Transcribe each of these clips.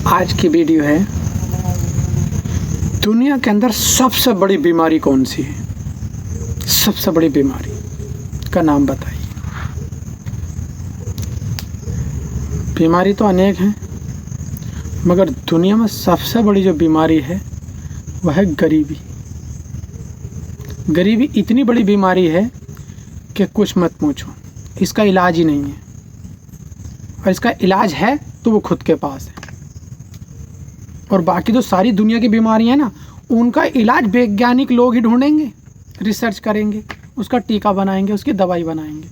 आज की वीडियो है, दुनिया के अंदर सबसे बड़ी बीमारी कौन सी है? सबसे बड़ी बीमारी का नाम बताइए। बीमारी तो अनेक हैं, मगर दुनिया में सबसे बड़ी जो बीमारी है वह है गरीबी। गरीबी इतनी बड़ी बीमारी है कि कुछ मत पूछो, इसका इलाज ही नहीं है, और इसका इलाज है तो वो खुद के पास है। और बाकी जो सारी दुनिया की बीमारियां हैं ना, उनका इलाज वैज्ञानिक लोग ही ढूंढेंगे, रिसर्च करेंगे, उसका टीका बनाएंगे, उसकी दवाई बनाएंगे।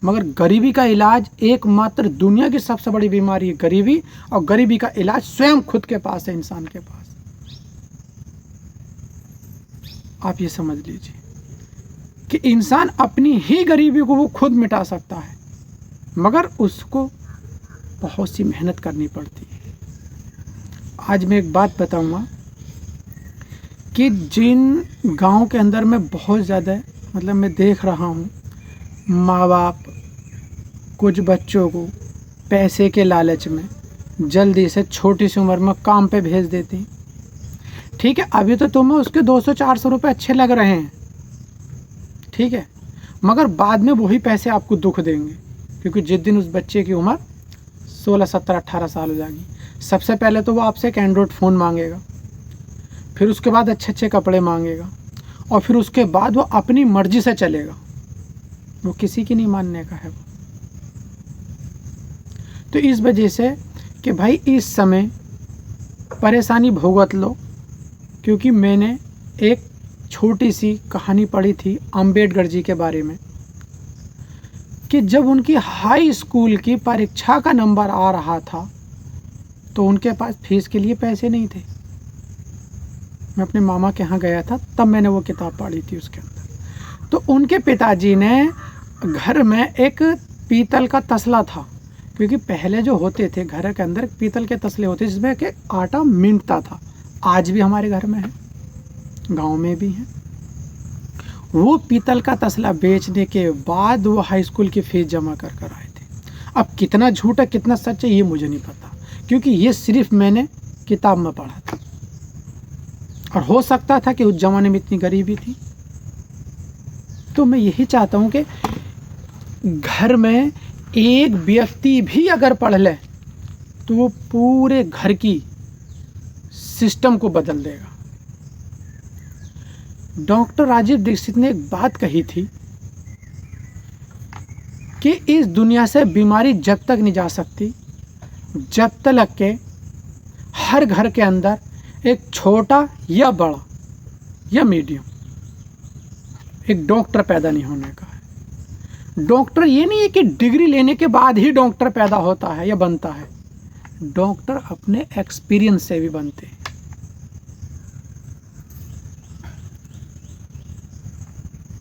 मगर गरीबी का इलाज एकमात्र दुनिया की सबसे बड़ी बीमारी है गरीबी, और गरीबी का इलाज स्वयं खुद के पास है, इंसान के पास। आप ये समझ लीजिए कि इंसान अपनी ही गरीबी को वो खुद मिटा सकता है, मगर उसको बहुत सी मेहनत करनी पड़ती है। आज मैं एक बात बताऊंगा कि जिन गांव के अंदर में बहुत ज़्यादा मैं देख रहा हूँ, माँ बाप कुछ बच्चों को पैसे के लालच में जल्दी से छोटी सी उम्र में काम पे भेज देती हैं। ठीक है, अभी तो तुम्हें उसके 200-400 रुपये अच्छे लग रहे हैं, ठीक है, मगर बाद में वही पैसे आपको दुख देंगे, क्योंकि जिस दिन उस बच्चे की उम्र 16, 17, 18 साल हो जाएगी, सबसे पहले तो वो आपसे एक एंड्रॉयड फ़ोन मांगेगा, फिर उसके बाद अच्छे अच्छे कपड़े मांगेगा, और फिर उसके बाद वो अपनी मर्जी से चलेगा, वो किसी की नहीं मानने का है वो। तो इस वजह से कि भाई इस समय परेशानी भुगत लो, क्योंकि मैंने एक छोटी सी कहानी पढ़ी थी अम्बेडकर जी के बारे में, कि जब उनकी हाई स्कूल की परीक्षा का नंबर आ रहा था तो उनके पास फीस के लिए पैसे नहीं थे। मैं अपने मामा के यहाँ गया था, तब मैंने वो किताब पढ़ी थी। उसके अंदर तो उनके पिताजी ने घर में एक पीतल का तसला था, क्योंकि पहले जो होते थे घर के अंदर पीतल के तसले होते जिसमें कि आटा मिंटता था, आज भी हमारे घर में है, गांव में भी है। वो पीतल का तसला बेचने के बाद वो हाई स्कूल की फीस जमा कर कर आए थे। अब कितना झूठ है कितना सच है ये मुझे नहीं पता, क्योंकि ये सिर्फ मैंने किताब में पढ़ा था, और हो सकता था कि उस ज़माने में इतनी गरीबी थी। तो मैं यही चाहता हूँ कि घर में एक व्यक्ति भी अगर पढ़ ले तो वो पूरे घर की सिस्टम को बदल देगा। डॉक्टर राजीव दीक्षित ने एक बात कही थी कि इस दुनिया से बीमारी जब तक नहीं जा सकती जब तक के हर घर के अंदर एक छोटा या बड़ा या मीडियम एक डॉक्टर पैदा नहीं होने का है। डॉक्टर ये नहीं है कि डिग्री लेने के बाद ही डॉक्टर पैदा होता है या बनता है, डॉक्टर अपने एक्सपीरियंस से भी बनते हैं।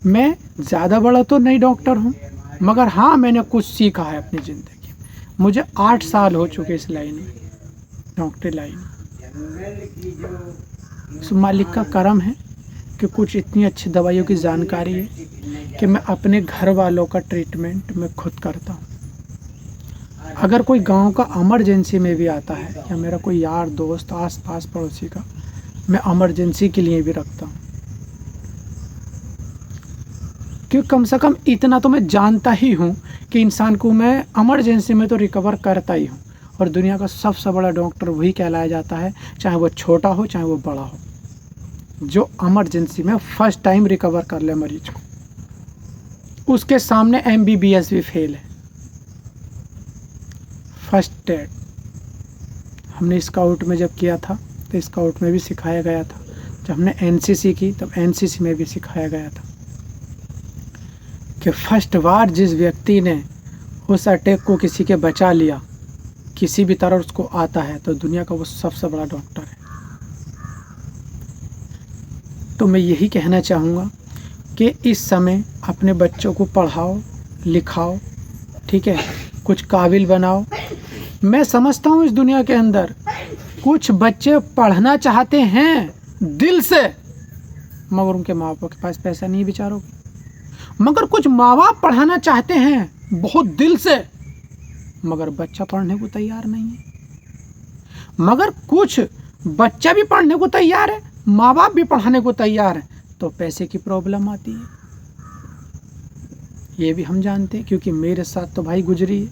मैं ज़्यादा बड़ा तो नहीं डॉक्टर हूँ, मगर हाँ मैंने कुछ सीखा है अपनी ज़िंदगी में। मुझे 8 साल हो चुके इस लाइन में, डॉक्टरी लाइन में। इस मालिक का करम है कि कुछ इतनी अच्छी दवाइयों की जानकारी है कि मैं अपने घर वालों का ट्रीटमेंट मैं खुद करता हूँ। अगर कोई गांव का इमरजेंसी में भी आता है, या मेरा कोई यार दोस्त आस पास पड़ोसी का, मैं इमरजेंसी के लिए भी रखता हूँ, क्योंकि कम से कम इतना तो मैं जानता ही हूँ कि इंसान को मैं इमरजेंसी में तो रिकवर करता ही हूँ। और दुनिया का सबसे बड़ा डॉक्टर वही कहलाया जाता है, चाहे वो छोटा हो चाहे वो बड़ा हो, जो इमरजेंसी में फर्स्ट टाइम रिकवर कर ले मरीज को। उसके सामने MBBS भी फेल है। फर्स्ट एड हमने स्काउट में जब किया था तो स्काउट में भी सिखाया गया था, जब हमने NCC की तब NCC में भी सिखाया गया था कि फर्स्ट बार जिस व्यक्ति ने उस अटैक को किसी के बचा लिया, किसी भी तरह उसको आता है, तो दुनिया का वो सबसे बड़ा डॉक्टर है। तो मैं यही कहना चाहूँगा कि इस समय अपने बच्चों को पढ़ाओ लिखाओ, ठीक है, कुछ काबिल बनाओ। मैं समझता हूँ इस दुनिया के अंदर कुछ बच्चे पढ़ना चाहते हैं दिल से, मगर उनके माँ बाप के पास पैसा नहीं बेचारों के। मगर कुछ माँ बाप पढ़ाना चाहते हैं बहुत दिल से, मगर बच्चा पढ़ने को तैयार नहीं है। मगर कुछ बच्चा भी पढ़ने को तैयार है, माँ बाप भी पढ़ाने को तैयार है, तो पैसे की प्रॉब्लम आती है। ये भी हम जानते हैं, क्योंकि मेरे साथ तो भाई गुजरी है।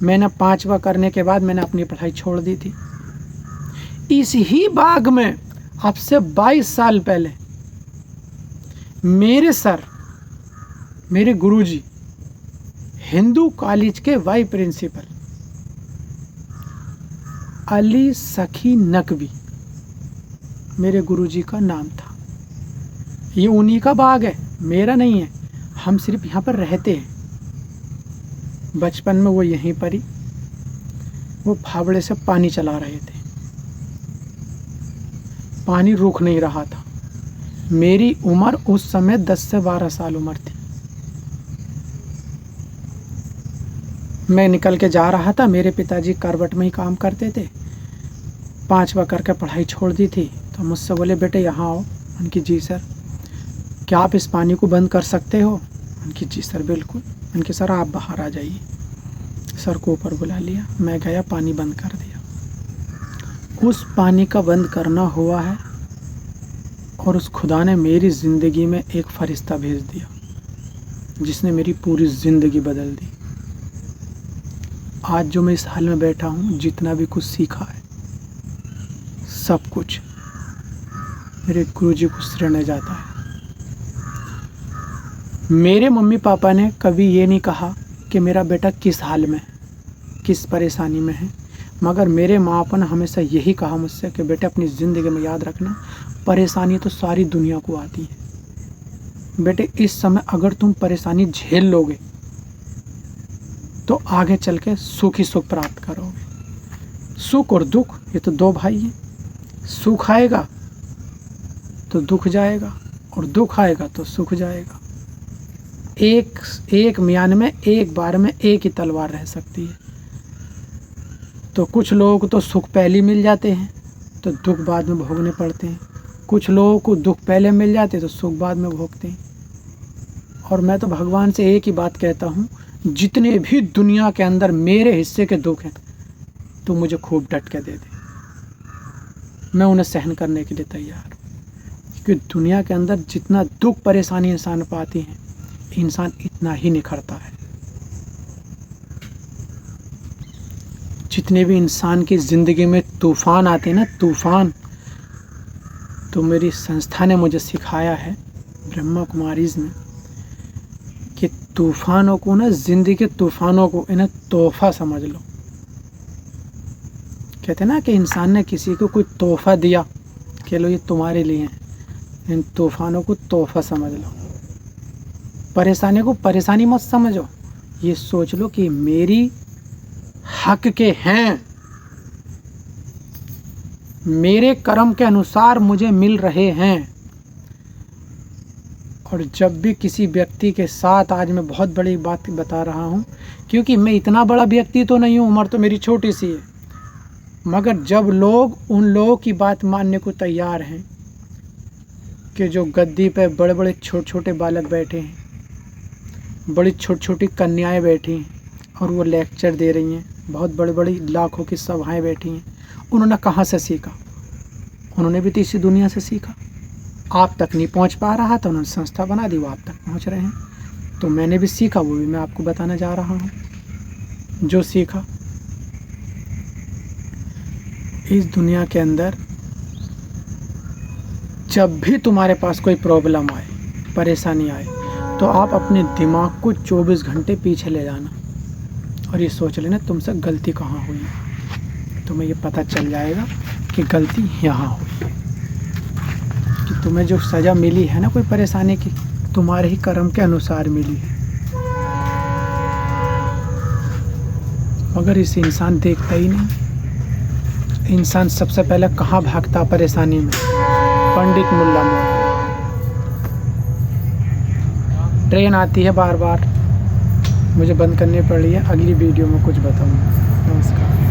मैंने 5वां करने के बाद मैंने अपनी पढ़ाई छोड़ दी थी। इस ही बाग में अब से 22 साल पहले मेरे सर, मेरे गुरुजी, हिंदू कॉलेज के वाइस प्रिंसिपल अली सखी नकवी मेरे गुरुजी का नाम था। ये उन्हीं का बाग है, मेरा नहीं है। हम सिर्फ यहाँ पर रहते हैं। बचपन में वो यहीं पर ही वो फावड़े से पानी चला रहे थे। पानी रुक नहीं रहा था। मेरी उम्र उस समय 10 से 12 साल उम्र थी। मैं निकल के जा रहा था। मेरे पिताजी कारवट में ही काम करते थे। 5वां करके पढ़ाई छोड़ दी थी, तो मुझसे बोले बेटे यहाँ आओ। उनकी जी सर, क्या आप इस पानी को बंद कर सकते हो? उनकी जी सर बिल्कुल। उनके सर आप बाहर आ जाइए। सर को ऊपर बुला लिया, मैं गया, पानी बंद कर दिया। उस पानी का बंद करना हुआ है और उस खुदा ने मेरी ज़िंदगी में एक फरिश्ता भेज दिया जिसने मेरी पूरी ज़िंदगी बदल दी। आज जो मैं इस हाल में बैठा हूँ, जितना भी कुछ सीखा है, सब कुछ मेरे गुरुजी को श्रेय जाता है। मेरे मम्मी पापा ने कभी ये नहीं कहा कि मेरा बेटा किस हाल में है, किस परेशानी में है, मगर मेरे माँ बाप ने हमेशा यही कहा मुझसे कि बेटे अपनी ज़िंदगी में याद रखना, परेशानी तो सारी दुनिया को आती है। बेटे इस समय अगर तुम परेशानी झेल लोगे तो आगे चल के सुख ही सुख प्राप्त करोगे। सुख और दुख ये तो दो भाई हैं। सुख आएगा तो दुख जाएगा और दुख आएगा तो सुख जाएगा। एक म्यान में, एक बार में एक ही तलवार रह सकती है। तो कुछ लोगों को तो सुख पहले ही मिल जाते हैं तो दुख बाद में भोगने पड़ते हैं। कुछ लोगों को दुख पहले मिल जाते तो सुख बाद में भोगते हैं। और मैं तो भगवान से एक ही बात कहता हूँ, जितने भी दुनिया के अंदर मेरे हिस्से के दुख हैं तो मुझे खूब डट के दे दे, मैं उन्हें सहन करने के लिए तैयार हूँ। क्योंकि दुनिया के अंदर जितना दुख परेशानी इंसान पाती है, इंसान इतना ही निखरता है। जितने भी इंसान की ज़िंदगी में तूफ़ान आते हैं ना, तूफ़ान, तो मेरी संस्था ने मुझे सिखाया है ब्रह्मा कुमारीज़ में कि तूफ़ानों को ना, ज़िंदगी के तूफ़ानों को इन्हें तोहफ़ा समझ लो। कहते हैं ना कि इंसान ने किसी को कोई तोहफ़ा दिया कि लो ये तुम्हारे लिए है, इन तूफ़ानों को तोहफ़ा समझ लो। परेशानी को परेशानी मत समझो, ये सोच लो कि मेरी हक के हैं, मेरे कर्म के अनुसार मुझे मिल रहे हैं। और जब भी किसी व्यक्ति के साथ, आज मैं बहुत बड़ी बात बता रहा हूँ, क्योंकि मैं इतना बड़ा व्यक्ति तो नहीं हूँ, उम्र तो मेरी छोटी सी है, मगर जब लोग उन लोगों की बात मानने को तैयार हैं कि जो गद्दी पे बड़े बड़े छोटे छोटे बालक बैठे हैं, बड़ी छोटी छोटी कन्याएं बैठी हैं और वो लेक्चर दे रही हैं, बहुत बड़ी बड़ी लाखों की सभाएं बैठी हैं, उन्होंने कहाँ से सीखा? उन्होंने भी तो इसी दुनिया से सीखा। आप तक नहीं पहुंच पा रहा था, उन्होंने संस्था बना दी, वो आप तक पहुंच रहे हैं। तो मैंने भी सीखा, वो भी मैं आपको बताने जा रहा हूं। जो सीखा इस दुनिया के अंदर, जब भी तुम्हारे पास कोई प्रॉब्लम आए, परेशानी आए, तो आप अपने दिमाग को 24 घंटे पीछे ले जाना और ये सोच लेना तुमसे गलती कहाँ हुई। तुम्हें ये पता चल जाएगा कि गलती यहाँ हुई, कि तुम्हें जो सज़ा मिली है ना कोई परेशानी की, तुम्हारे ही कर्म के अनुसार मिली है। मगर इसे इंसान देखता ही नहीं। इंसान सबसे पहले कहाँ भागता परेशानी में? पंडित मुल्ला मोड़। ट्रेन आती है बार बार, मुझे बंद करनी पड़ रही है। अगली वीडियो में कुछ बताऊंगा। नमस्कार।